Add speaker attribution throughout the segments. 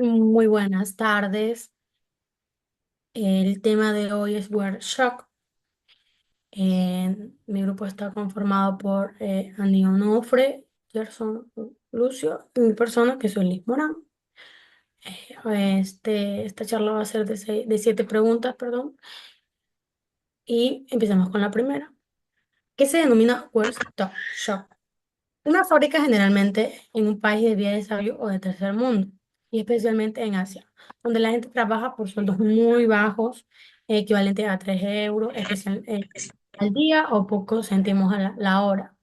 Speaker 1: Muy buenas tardes. El tema de hoy es Word Shock. Mi grupo está conformado por Andy Onofre, Gerson Lucio y mi persona, que soy Liz Morán. Esta charla va a ser de 7 preguntas, perdón, y empezamos con la primera. ¿Qué se denomina Word Shock? Una fábrica generalmente en un país de vía de desarrollo o de tercer mundo, y especialmente en Asia, donde la gente trabaja por sueldos muy bajos, equivalentes a 3 euros al día o pocos céntimos a la hora.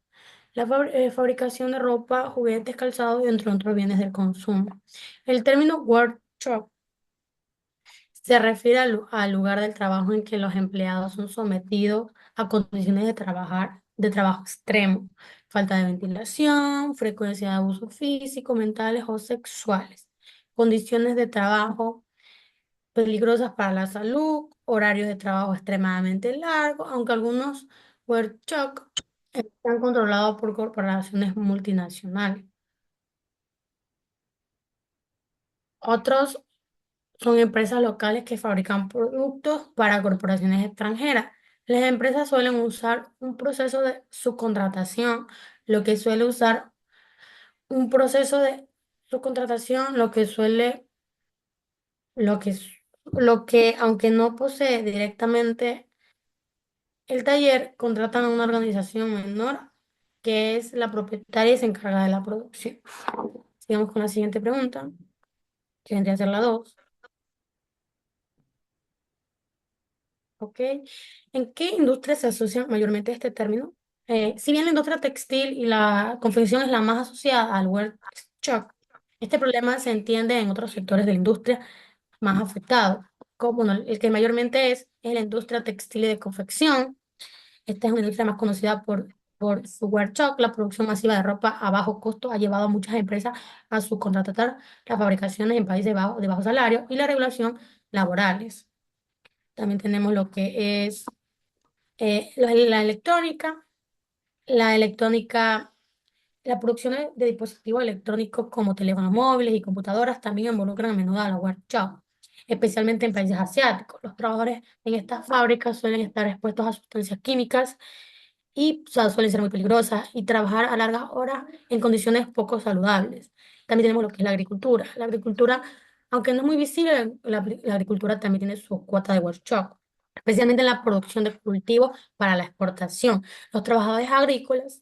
Speaker 1: La fabricación de ropa, juguetes, calzados y entre otros bienes del consumo. El término workshop se refiere al lugar del trabajo en que los empleados son sometidos a condiciones de trabajo extremo, falta de ventilación, frecuencia de abuso físico, mentales o sexuales, condiciones de trabajo peligrosas para la salud, horarios de trabajo extremadamente largos, aunque algunos workshops están controlados por corporaciones multinacionales. Otros son empresas locales que fabrican productos para corporaciones extranjeras. Las empresas suelen usar un proceso de subcontratación, lo que suele usar un proceso de subcontratación, lo que, s- lo que, aunque no posee directamente el taller, contratan a una organización menor que es la propietaria y se encarga de la producción. Sigamos con la siguiente pregunta, que vendría a ser la 2. ¿Ok? ¿En qué industria se asocia mayormente este término? Si bien la industria textil y la confección es la más asociada al word shock, este problema se entiende en otros sectores de la industria más afectados, como bueno, el que mayormente es la industria textil y de confección. Esta es una industria más conocida por su word shock. La producción masiva de ropa a bajo costo ha llevado a muchas empresas a subcontratar las fabricaciones en países de bajo salario y la regulación laborales. También tenemos lo que es la electrónica. La electrónica, la producción de dispositivos electrónicos como teléfonos móviles y computadoras también involucran a menudo a la workshop, especialmente en países asiáticos. Los trabajadores en estas fábricas suelen estar expuestos a sustancias químicas y o sea, suelen ser muy peligrosas y trabajar a largas horas en condiciones poco saludables. También tenemos lo que es la agricultura. La agricultura, aunque no es muy visible, la agricultura también tiene su cuota de workshop, especialmente en la producción de cultivos para la exportación. Los trabajadores agrícolas,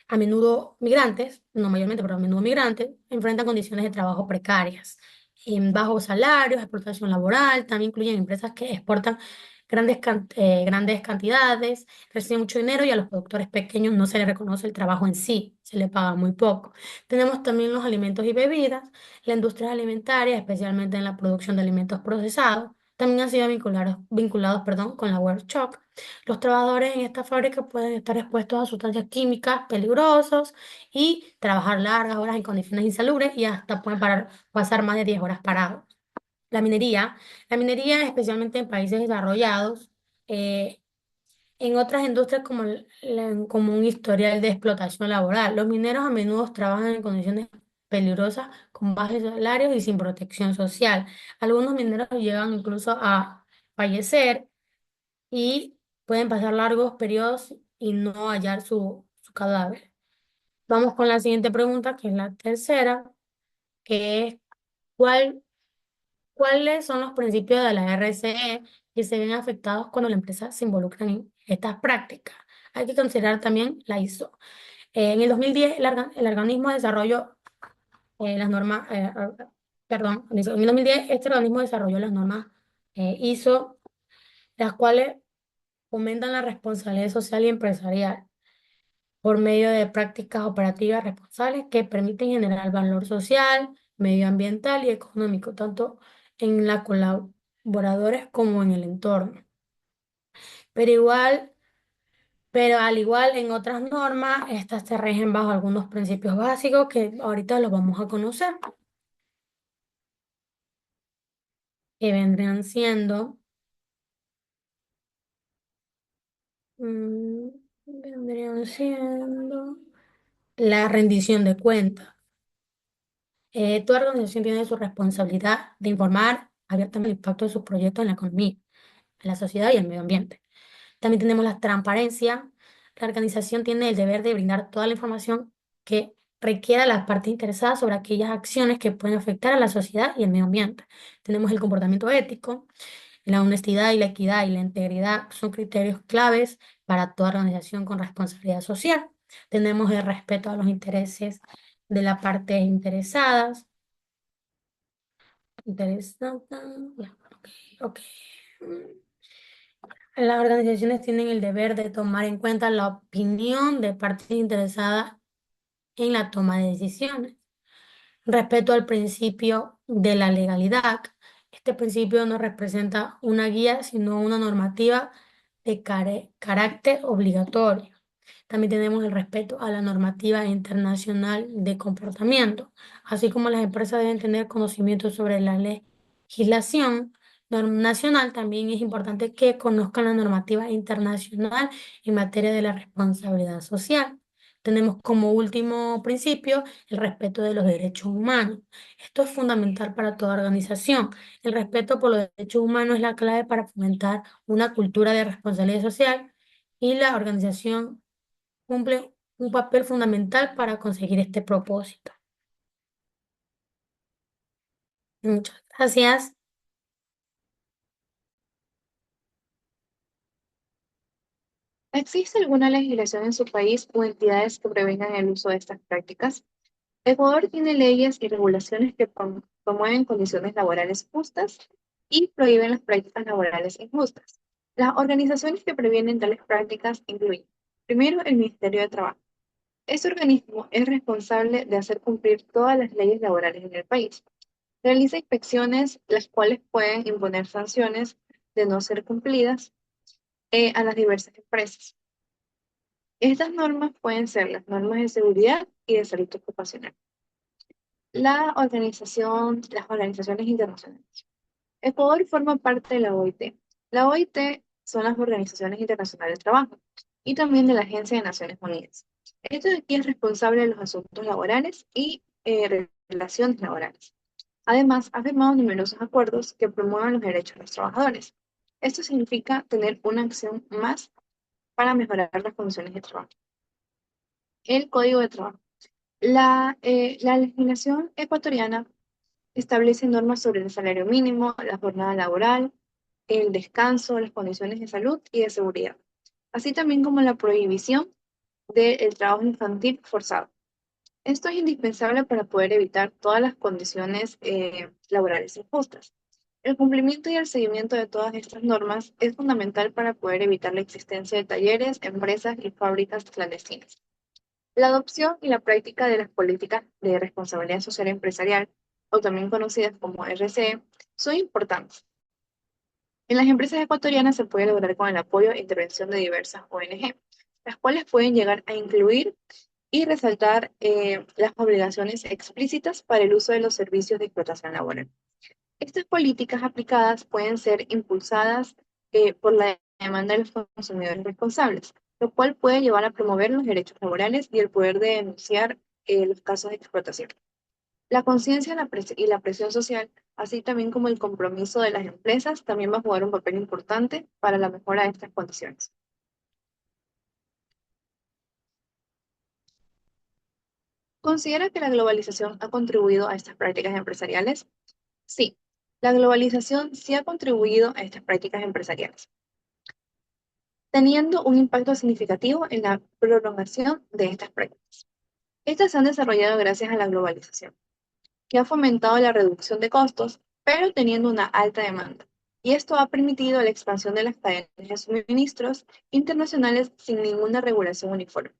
Speaker 1: a menudo migrantes, no mayormente, pero a menudo migrantes, enfrentan condiciones de trabajo precarias, en bajos salarios, explotación laboral, también incluyen empresas que exportan grandes cantidades, reciben mucho dinero y a los productores pequeños no se les reconoce el trabajo en sí, se les paga muy poco. Tenemos también los alimentos y bebidas, la industria alimentaria, especialmente en la producción de alimentos procesados, también han sido vinculados, perdón, con la workshop. Los trabajadores en esta fábrica pueden estar expuestos a sustancias químicas peligrosas y trabajar largas horas en condiciones insalubres y hasta pueden pasar más de 10 horas parados. La minería, la minería especialmente en países desarrollados, eh, en otras industrias como un historial de explotación laboral. Los mineros a menudo trabajan en condiciones peligrosas, con bajos salarios y sin protección social. Algunos mineros llegan incluso a fallecer y pueden pasar largos periodos y no hallar su cadáver. Vamos con la siguiente pregunta, que es la tercera, que es ¿cuál, ¿cuáles son los principios de la RCE que se ven afectados cuando la empresa se involucra en estas prácticas? Hay que considerar también la ISO. En el 2010, el organismo desarrolló las normas, perdón, en el 2010 este organismo desarrolló las normas ISO, las cuales fomentan la responsabilidad social y empresarial por medio de prácticas operativas responsables que permiten generar valor social, medioambiental y económico, tanto en la colaboradores como en el entorno. Pero igual, pero al igual en otras normas, estas se rigen bajo algunos principios básicos que ahorita los vamos a conocer, que vendrían siendo, mm, vendrían siendo la rendición de cuentas. Toda organización tiene su responsabilidad de informar abiertamente el impacto de sus proyectos en la economía, en la sociedad y el medio ambiente. También tenemos la transparencia. La organización tiene el deber de brindar toda la información que requiera a las partes interesadas sobre aquellas acciones que pueden afectar a la sociedad y el medio ambiente. Tenemos el comportamiento ético. La honestidad y la equidad y la integridad son criterios claves para toda organización con responsabilidad social. Tenemos el respeto a los intereses de las partes interesadas. Ya, ok. Las organizaciones tienen el deber de tomar en cuenta la opinión de partes interesadas en la toma de decisiones. Respeto al principio de la legalidad. Este principio no representa una guía, sino una normativa de carácter obligatorio. También tenemos el respeto a la normativa internacional de comportamiento, así como las empresas deben tener conocimiento sobre la legislación nacional. También es importante que conozcan la normativa internacional en materia de la responsabilidad social. Tenemos como último principio el respeto de los derechos humanos. Esto es fundamental para toda organización. El respeto por los derechos humanos es la clave para fomentar una cultura de responsabilidad social y la organización cumple un papel fundamental para conseguir este propósito. Muchas gracias.
Speaker 2: ¿Existe alguna legislación en su país o entidades que prevengan el uso de estas prácticas? Ecuador tiene leyes y regulaciones que promueven condiciones laborales justas y prohíben las prácticas laborales injustas. Las organizaciones que previenen tales prácticas incluyen, primero, el Ministerio de Trabajo. Este organismo es responsable de hacer cumplir todas las leyes laborales en el país. Realiza inspecciones, las cuales pueden imponer sanciones de no ser cumplidas a las diversas empresas. Estas normas pueden ser las normas de seguridad y de salud ocupacional. Las organizaciones internacionales. Ecuador forma parte de la OIT. La OIT son las organizaciones internacionales de trabajo y también de la Agencia de Naciones Unidas. Esto de aquí es responsable de los asuntos laborales y relaciones laborales. Además, ha firmado numerosos acuerdos que promueven los derechos de los trabajadores. Esto significa tener una acción más para mejorar las condiciones de trabajo. El Código de Trabajo. La legislación ecuatoriana establece normas sobre el salario mínimo, la jornada laboral, el descanso, las condiciones de salud y de seguridad, así también como la prohibición del trabajo infantil forzado. Esto es indispensable para poder evitar todas las condiciones laborales injustas. El cumplimiento y el seguimiento de todas estas normas es fundamental para poder evitar la existencia de talleres, empresas y fábricas clandestinas. La adopción y la práctica de las políticas de responsabilidad social empresarial, o también conocidas como RCE, son importantes. En las empresas ecuatorianas se puede lograr con el apoyo e intervención de diversas ONG, las cuales pueden llegar a incluir y resaltar las obligaciones explícitas para el uso de los servicios de explotación laboral. Estas políticas aplicadas pueden ser impulsadas por la demanda de los consumidores responsables, lo cual puede llevar a promover los derechos laborales y el poder de denunciar los casos de explotación. La conciencia y la presión social, así también como el compromiso de las empresas, también va a jugar un papel importante para la mejora de estas condiciones. ¿Considera que la globalización ha contribuido a estas prácticas empresariales? Sí, la globalización sí ha contribuido a estas prácticas empresariales, teniendo un impacto significativo en la prolongación de estas prácticas. Estas se han desarrollado gracias a la globalización, que ha fomentado la reducción de costos, pero teniendo una alta demanda. Y esto ha permitido la expansión de las cadenas de suministros internacionales sin ninguna regulación uniforme.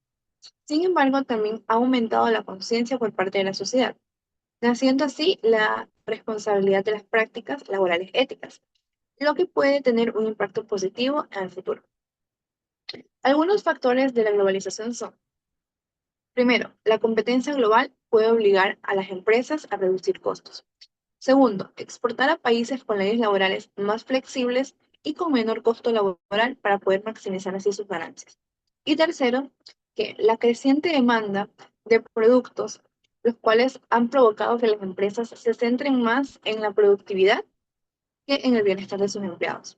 Speaker 2: Sin embargo, también ha aumentado la conciencia por parte de la sociedad, naciendo así la responsabilidad de las prácticas laborales éticas, lo que puede tener un impacto positivo en el futuro. Algunos factores de la globalización son: primero, la competencia global puede obligar a las empresas a reducir costos. Segundo, exportar a países con leyes laborales más flexibles y con menor costo laboral para poder maximizar así sus ganancias. Y tercero, que la creciente demanda de productos los cuales han provocado que las empresas se centren más en la productividad que en el bienestar de sus empleados.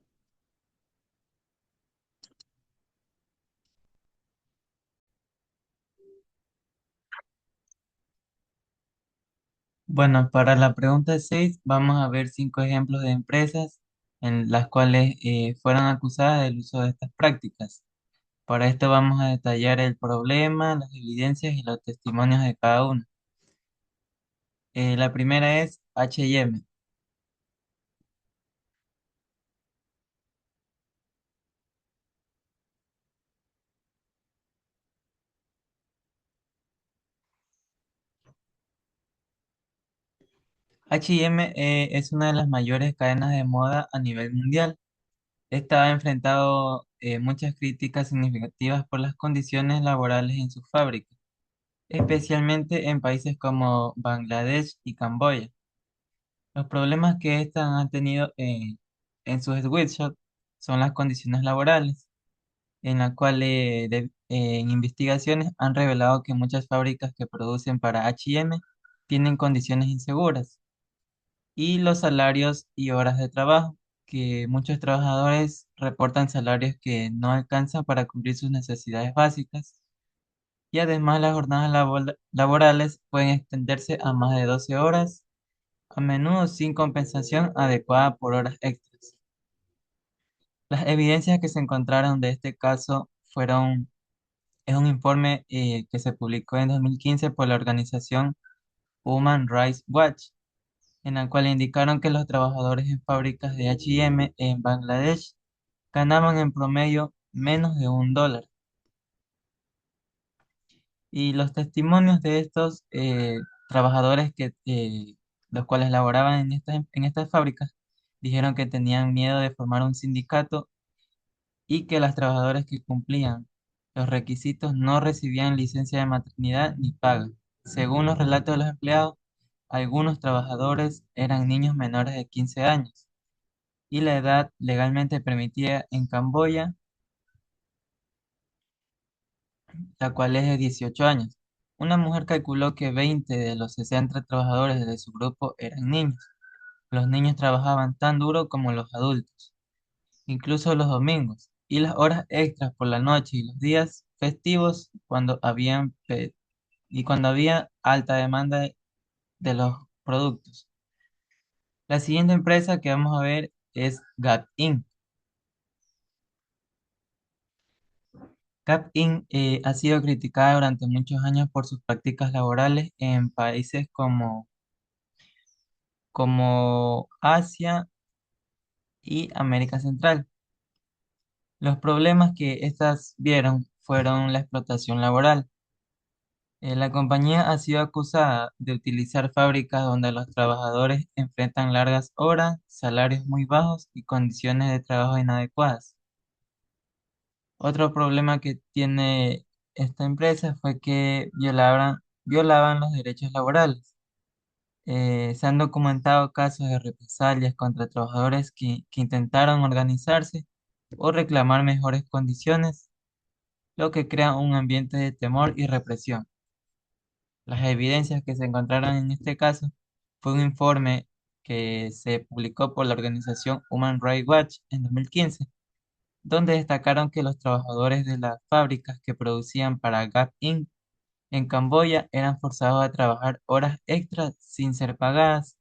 Speaker 3: Bueno, para la pregunta 6 vamos a ver 5 ejemplos de empresas en las cuales fueron acusadas del uso de estas prácticas. Para esto vamos a detallar el problema, las evidencias y los testimonios de cada uno. La primera es H&M. H&M es una de las mayores cadenas de moda a nivel mundial. Esta ha enfrentado muchas críticas significativas por las condiciones laborales en sus fábricas, especialmente en países como Bangladesh y Camboya. Los problemas que éstas han tenido en sus sweatshops son las condiciones laborales, en la cual en investigaciones han revelado que muchas fábricas que producen para H&M tienen condiciones inseguras y los salarios y horas de trabajo, que muchos trabajadores reportan salarios que no alcanzan para cubrir sus necesidades básicas y además las jornadas laborales pueden extenderse a más de 12 horas, a menudo sin compensación adecuada por horas extras. Las evidencias que se encontraron de este caso es un informe que se publicó en 2015 por la organización Human Rights Watch, en el cual indicaron que los trabajadores en fábricas de H&M en Bangladesh ganaban en promedio menos de $1. Y los testimonios de estos trabajadores los cuales laboraban en estas fábricas dijeron que tenían miedo de formar un sindicato y que las trabajadoras que cumplían los requisitos no recibían licencia de maternidad ni paga. Según los relatos de los empleados, algunos trabajadores eran niños menores de 15 años y la edad legalmente permitida en Camboya, la cual es de 18 años. Una mujer calculó que 20 de los 60 trabajadores de su grupo eran niños. Los niños trabajaban tan duro como los adultos, incluso los domingos, y las horas extras por la noche y los días festivos cuando había alta demanda de los productos. La siguiente empresa que vamos a ver es Gap Inc. Gap Inc. Ha sido criticada durante muchos años por sus prácticas laborales en países como Asia y América Central. Los problemas que estas vieron fueron la explotación laboral. La compañía ha sido acusada de utilizar fábricas donde los trabajadores enfrentan largas horas, salarios muy bajos y condiciones de trabajo inadecuadas. Otro problema que tiene esta empresa fue que violaban los derechos laborales. Se han documentado casos de represalias contra trabajadores que intentaron organizarse o reclamar mejores condiciones, lo que crea un ambiente de temor y represión. Las evidencias que se encontraron en este caso fue un informe que se publicó por la organización Human Rights Watch en 2015, donde destacaron que los trabajadores de las fábricas que producían para Gap Inc. en Camboya eran forzados a trabajar horas extras sin ser pagadas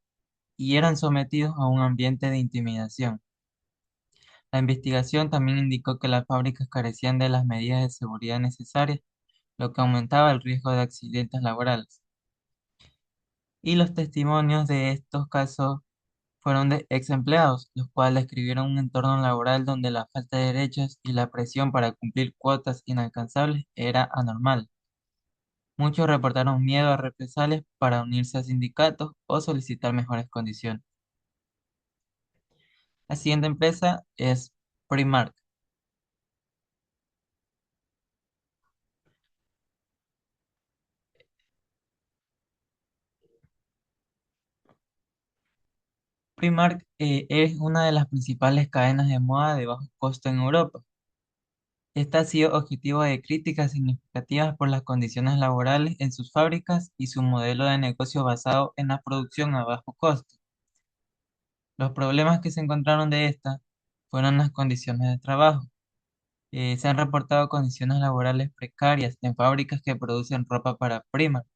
Speaker 3: y eran sometidos a un ambiente de intimidación. La investigación también indicó que las fábricas carecían de las medidas de seguridad necesarias, lo que aumentaba el riesgo de accidentes laborales. Y los testimonios de estos casos fueron de ex empleados, los cuales describieron un entorno laboral donde la falta de derechos y la presión para cumplir cuotas inalcanzables era anormal. Muchos reportaron miedo a represalias para unirse a sindicatos o solicitar mejores condiciones. La siguiente empresa es Primark. Primark es una de las principales cadenas de moda de bajo costo en Europa. Esta ha sido objetivo de críticas significativas por las condiciones laborales en sus fábricas y su modelo de negocio basado en la producción a bajo costo. Los problemas que se encontraron de esta fueron las condiciones de trabajo. Se han reportado condiciones laborales precarias en fábricas que producen ropa para Primark,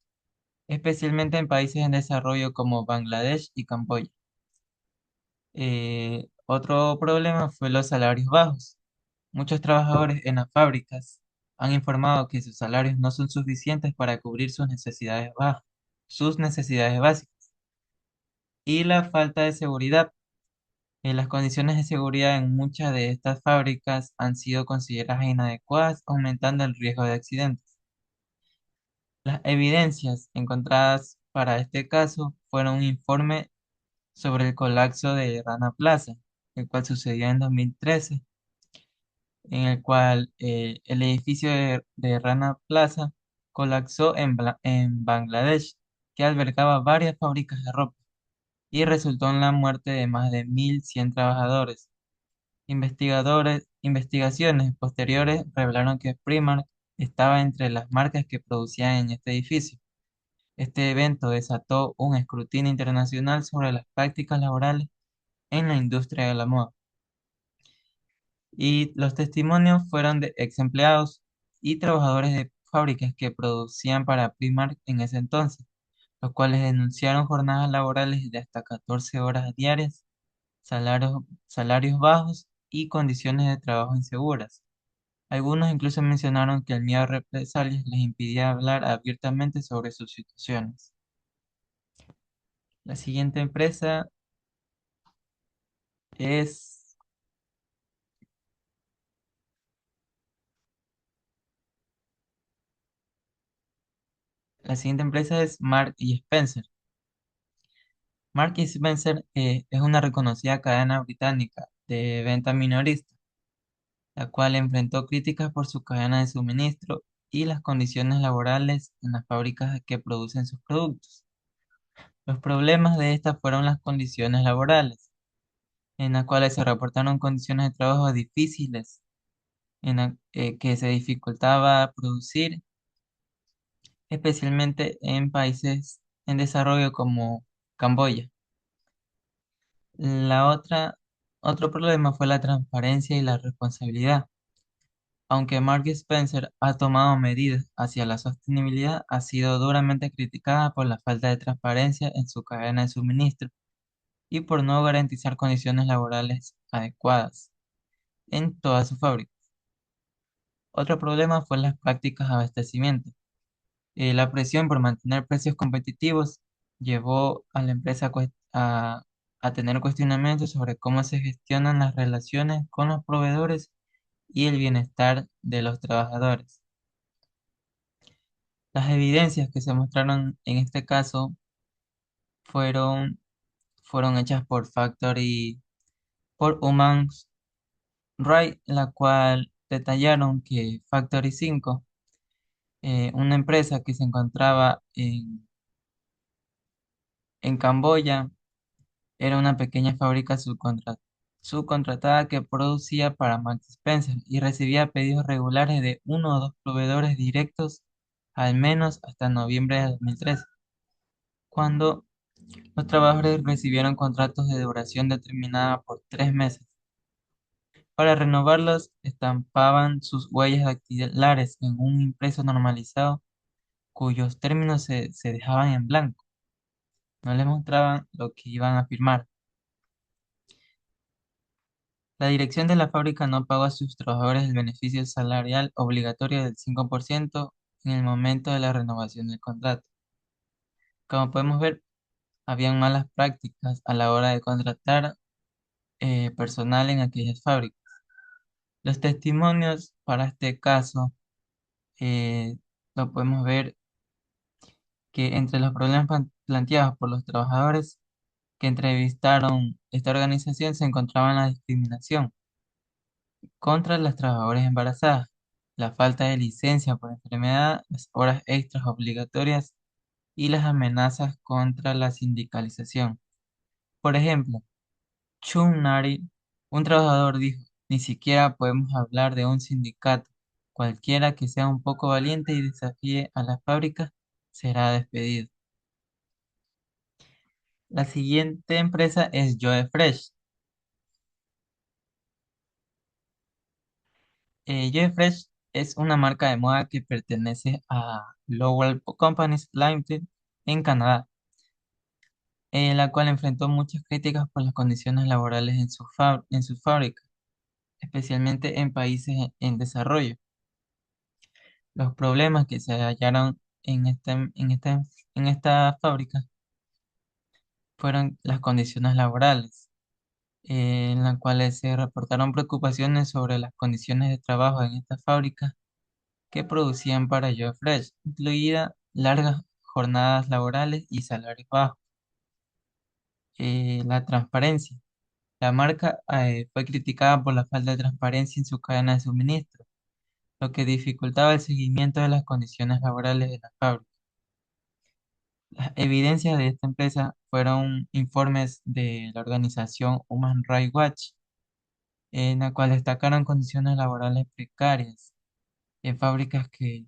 Speaker 3: especialmente en países en desarrollo como Bangladesh y Camboya. Otro problema fue los salarios bajos. Muchos trabajadores en las fábricas han informado que sus salarios no son suficientes para cubrir sus necesidades básicas. Y la falta de seguridad. Las condiciones de seguridad en muchas de estas fábricas han sido consideradas inadecuadas, aumentando el riesgo de accidentes. Las evidencias encontradas para este caso fueron un informe sobre el colapso de Rana Plaza, el cual sucedió en 2013, en el cual el edificio de Rana Plaza colapsó en Bangladesh, que albergaba varias fábricas de ropa, y resultó en la muerte de más de 1.100 trabajadores. Investigaciones posteriores revelaron que Primark estaba entre las marcas que producían en este edificio. Este evento desató un escrutinio internacional sobre las prácticas laborales en la industria de la moda. Y los testimonios fueron de ex empleados y trabajadores de fábricas que producían para Primark en ese entonces, los cuales denunciaron jornadas laborales de hasta 14 horas diarias, salarios bajos y condiciones de trabajo inseguras. Algunos incluso mencionaron que el miedo a represalias les impedía hablar abiertamente sobre sus situaciones. La siguiente empresa es, la siguiente empresa es Mark y Spencer. Mark y Spencer es una reconocida cadena británica de venta minorista, la cual enfrentó críticas por su cadena de suministro y las condiciones laborales en las fábricas que producen sus productos. Los problemas de estas fueron las condiciones laborales, en las cuales se reportaron condiciones de trabajo difíciles, que se dificultaba producir, especialmente en países en desarrollo como Camboya. Otro problema fue la transparencia y la responsabilidad. Aunque Mark Spencer ha tomado medidas hacia la sostenibilidad, ha sido duramente criticada por la falta de transparencia en su cadena de suministro y por no garantizar condiciones laborales adecuadas en toda su fábrica. Otro problema fue las prácticas de abastecimiento. La presión por mantener precios competitivos llevó a la empresa a tener cuestionamientos sobre cómo se gestionan las relaciones con los proveedores y el bienestar de los trabajadores. Las evidencias que se mostraron en este caso fueron, fueron hechas por Factory, por Human Right, la cual detallaron que Factory 5, una empresa que se encontraba en Camboya, era una pequeña fábrica subcontratada que producía para Max Spencer y recibía pedidos regulares de uno o dos proveedores directos al menos hasta noviembre de 2013, cuando los trabajadores recibieron contratos de duración determinada por 3 meses. Para renovarlos, estampaban sus huellas dactilares en un impreso normalizado cuyos términos se dejaban en blanco. No les mostraban lo que iban a firmar. La dirección de la fábrica no pagó a sus trabajadores el beneficio salarial obligatorio del 5% en el momento de la renovación del contrato. Como podemos ver, habían malas prácticas a la hora de contratar personal en aquellas fábricas. Los testimonios para este caso eh, lo podemos ver que entre los problemas planteados por los trabajadores que entrevistaron esta organización se encontraban la discriminación contra las trabajadoras embarazadas, la falta de licencia por enfermedad, las horas extras obligatorias y las amenazas contra la sindicalización. Por ejemplo, Chung Nari, un trabajador, dijo: "Ni siquiera podemos hablar de un sindicato Cualquiera que sea un poco valiente y desafíe a las fábricas será despedido. La siguiente empresa es Joe Fresh. Joe Fresh es una marca de moda que pertenece a Lowell Companies Limited en Canadá, la cual enfrentó muchas críticas por las condiciones laborales en su fábrica, especialmente en países en desarrollo. Los problemas que se hallaron en esta fábrica fueron las condiciones laborales, en las cuales se reportaron preocupaciones sobre las condiciones de trabajo en esta fábrica que producían para Joe Fresh, incluida largas jornadas laborales y salarios bajos. La transparencia. La marca fue criticada por la falta de transparencia en su cadena de suministro, lo que dificultaba el seguimiento de las condiciones laborales de la fábrica. Las evidencias de esta empresa fueron informes de la organización Human Rights Watch, en la cual destacaron condiciones laborales precarias en fábricas que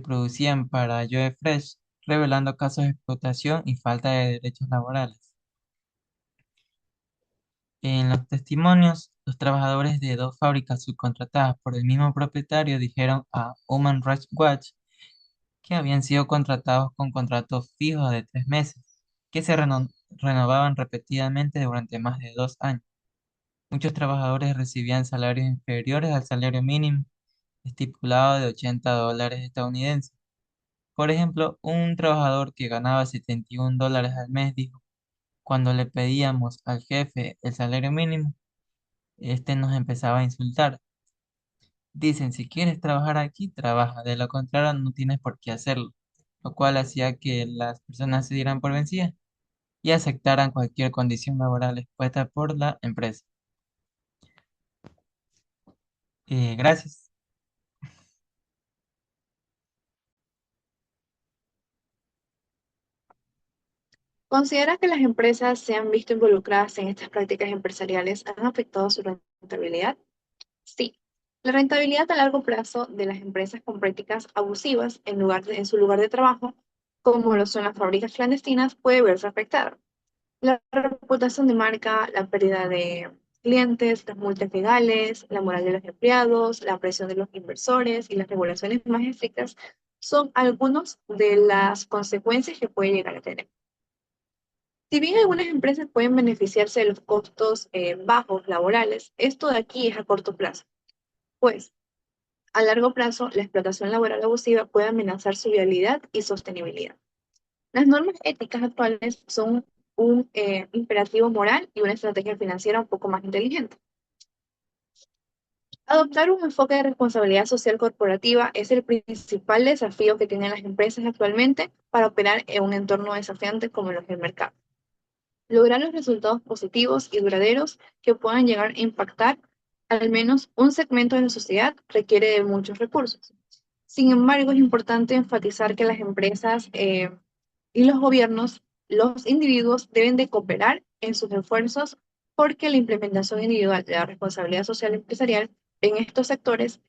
Speaker 3: producían para Joe Fresh, revelando casos de explotación y falta de derechos laborales. En los testimonios, los trabajadores de dos fábricas subcontratadas por el mismo propietario dijeron a Human Rights Watch que habían sido contratados con contratos fijos de 3 meses, que se renovaban repetidamente durante más de 2 años. Muchos trabajadores recibían salarios inferiores al salario mínimo estipulado de $80 estadounidenses. Por ejemplo, un trabajador que ganaba $71 al mes dijo, cuando le pedíamos al jefe el salario mínimo, este nos empezaba a insultar. Dicen, si quieres trabajar aquí, trabaja, de lo contrario no tienes por qué hacerlo, lo cual hacía que las personas se dieran por vencidas y aceptaran cualquier condición laboral expuesta por la empresa. Gracias.
Speaker 2: ¿Considera que las empresas se han visto involucradas en estas prácticas empresariales han afectado su rentabilidad? Sí. La rentabilidad a largo plazo de las empresas con prácticas abusivas en su lugar de trabajo, como lo son las fábricas clandestinas, puede verse afectada. La reputación de marca, la pérdida de clientes, las multas legales, la moral de los empleados, la presión de los inversores y las regulaciones más estrictas son algunas de las consecuencias que puede llegar a tener. Si bien algunas empresas pueden beneficiarse de los costos bajos laborales, esto de aquí es a corto plazo, pues a largo plazo la explotación laboral abusiva puede amenazar su viabilidad y sostenibilidad. Las normas éticas actuales son un imperativo moral y una estrategia financiera un poco más inteligente. Adoptar un enfoque de responsabilidad social corporativa es el principal desafío que tienen las empresas actualmente para operar en un entorno desafiante como lo es el mercado. Lograr los resultados positivos y duraderos que puedan llegar a impactar al menos un segmento de la sociedad requiere de muchos recursos. Sin embargo, es importante enfatizar que las empresas y los gobiernos, los individuos deben de cooperar en sus esfuerzos porque la implementación individual de la responsabilidad social empresarial en estos sectores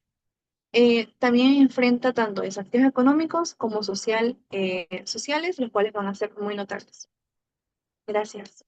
Speaker 2: también enfrenta tanto desafíos económicos como sociales, los cuales van a ser muy notables. Gracias.